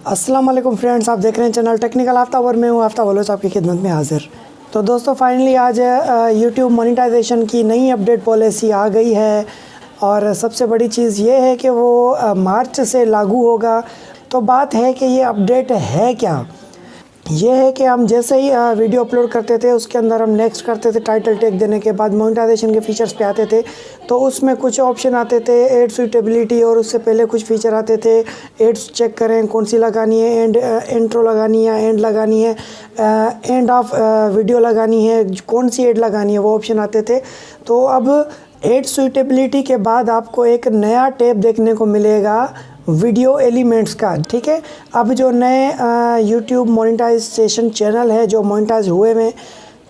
अस्सलाम वालेकुम फ्रेंड्स, आप देख रहे हैं चैनल टेक्निकल आफ्ताब और मैं हूँ आफ्ताब आपकी खिदमत में हाजिर। तो दोस्तों फाइनली आज यूट्यूब मोनेटाइजेशन की नई अपडेट पॉलिसी आ गई है और सबसे बड़ी चीज़ ये है कि वो मार्च से लागू होगा। तो बात है कि ये अपडेट है क्या। ये है कि हम जैसे ही वीडियो अपलोड करते थे उसके अंदर हम नेक्स्ट करते थे, टाइटल टैग देने के बाद मोनेटाइजेशन के फीचर्स पे आते थे तो उसमें कुछ ऑप्शन आते थे एड सूटेबिलिटी और उससे पहले कुछ फीचर आते थे एड्स चेक करें कौन सी लगानी है, एंड इंट्रो लगानी है, एंड लगानी है, एंड ऑफ वीडियो लगानी है, कौन सी एड लगानी है, वो ऑप्शन आते थे। तो अब एड सूटेबिलिटी के बाद आपको एक नया टैब देखने को मिलेगा वीडियो एलिमेंट्स का। ठीक है, अब जो नए यूट्यूब मोनेटाइजेशन चैनल है जो मोनेटाइज हुए हुए,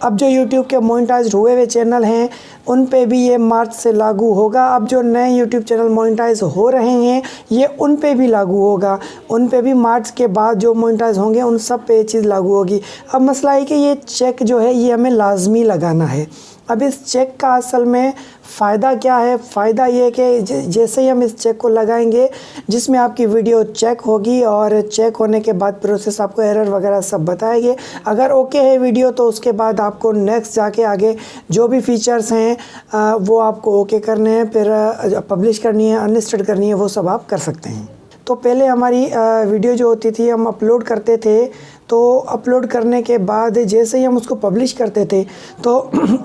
अब जो यूट्यूब के मोनेटाइज हुए हुए चैनल हैं उन पे भी ये मार्च से लागू होगा। अब जो नए यूट्यूब चैनल मोनेटाइज हो रहे हैं ये उन पे भी लागू होगा, उन पे भी मार्च के बाद जो मोनेटाइज होंगे उन सब पे ये चीज़ लागू होगी। अब मसला है कि ये चेक जो है ये हमें लाजमी लगाना है। अब इस चेक का असल में फ़ायदा क्या है? फ़ायदा ये है कि जैसे ही हम इस चेक को लगाएंगे जिसमें आपकी वीडियो चेक होगी और चेक होने के बाद प्रोसेस आपको एरर वगैरह सब बताएंगे। अगर ओके है वीडियो तो उसके बाद आपको नेक्स्ट जाके आगे जो भी फीचर्स हैं वो आपको ओके करने हैं, फिर पब्लिश करनी है, अनलिस्टेड करनी है, वो सब आप कर सकते हैं। तो पहले हमारी वीडियो जो होती थी हम अपलोड करते थे, तो अपलोड करने के बाद जैसे ही हम उसको पब्लिश करते थे तो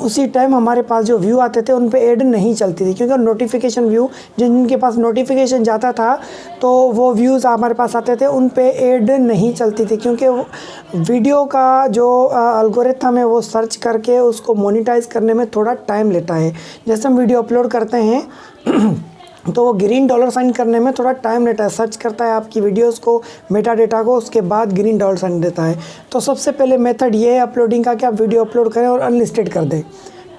उसी टाइम हमारे पास जो व्यू आते थे उन पे ऐड नहीं चलती थी, क्योंकि नोटिफिकेशन व्यू जिनके पास नोटिफिकेशन जाता था तो वो व्यूज़ हमारे पास आते थे, उन पे ऐड नहीं चलती थी, क्योंकि वीडियो का जो एल्गोरिथम है वो सर्च करके उसको मोनेटाइज करने में थोड़ा टाइम लेता है। जैसे हम वीडियो अपलोड करते हैं तो वो ग्रीन डॉलर साइन करने में थोड़ा टाइम लेता है, सर्च करता है आपकी वीडियोस को, मेटा डेटा को, उसके बाद ग्रीन डॉलर साइन देता है। तो सबसे पहले मेथड ये है अपलोडिंग का कि आप वीडियो अपलोड करें और अनलिस्टेड कर दें।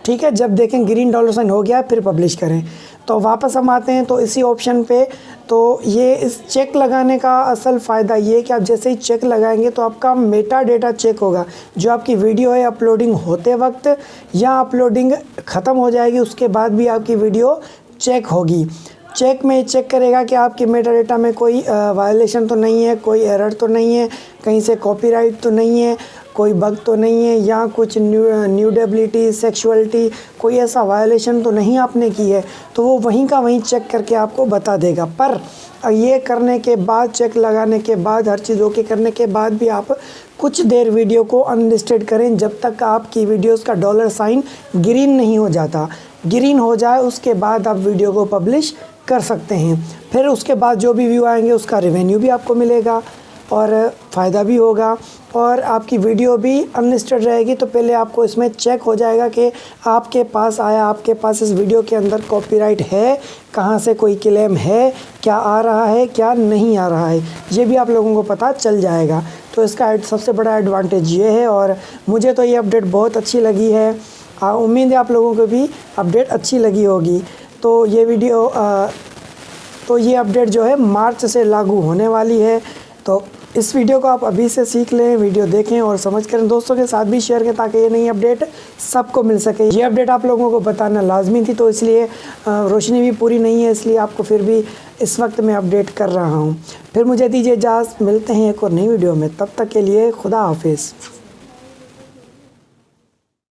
ठीक है, जब देखें ग्रीन डॉलर साइन हो गया फिर पब्लिश करें। तो वापस हम आते हैं तो इसी ऑप्शन पे, तो ये इस चेक लगाने का असल फ़ायदा ये है कि आप जैसे ही चेक लगाएंगे तो आपका मेटा डेटा चेक होगा। जो आपकी वीडियो है अपलोडिंग होते वक्त या अपलोडिंग ख़त्म हो जाएगी उसके बाद भी आपकी वीडियो चेक होगी। चेक में चेक करेगा कि आपके मेटा डेटा में कोई वायलेशन तो नहीं है, कोई एरर तो नहीं है, कहीं से कॉपीराइट तो नहीं है, कोई बग तो नहीं है, या कुछ न्यूडेबिलिटी, सेक्सुअलिटी, कोई ऐसा वायलेशन तो नहीं आपने की है। तो वो वहीं का वहीं चेक करके आपको बता देगा। पर ये करने के बाद, चेक लगाने के बाद, हर चीज़ ओके करने के बाद भी आप कुछ देर वीडियो को अनलिस्टेड करें जब तक आपकी वीडियोस का डॉलर साइन ग्रीन नहीं हो जाता। ग्रीन हो जाए उसके बाद आप वीडियो को पब्लिश कर सकते हैं। फिर उसके बाद जो भी व्यू आएंगे उसका रेवेन्यू भी आपको मिलेगा और फ़ायदा भी होगा और आपकी वीडियो भी अनलिस्टेड रहेगी। तो पहले आपको इसमें चेक हो जाएगा कि आपके पास आया, आपके पास इस वीडियो के अंदर कॉपीराइट है, कहाँ से कोई क्लेम है, क्या आ रहा है, क्या नहीं आ रहा है, ये भी आप लोगों को पता चल जाएगा। तो इसका सबसे बड़ा एडवांटेज ये है और मुझे तो ये अपडेट बहुत अच्छी लगी है। उम्मीद है आप लोगों को भी अपडेट अच्छी लगी होगी। तो ये वीडियो तो ये अपडेट जो है मार्च से लागू होने वाली है। तो इस वीडियो को आप अभी से सीख लें, वीडियो देखें और समझ करें, दोस्तों के साथ भी शेयर करें ताकि ये नई अपडेट सबको मिल सके। ये अपडेट आप लोगों को बताना लाजमी थी, तो इसलिए रोशनी भी पूरी नहीं है, इसलिए आपको फिर भी इस वक्त मैं अपडेट कर रहा हूँ। फिर मुझे दीजिए इजाज़त, मिलते हैं एक और नई वीडियो में, तब तक के लिए खुदा हाफिज़।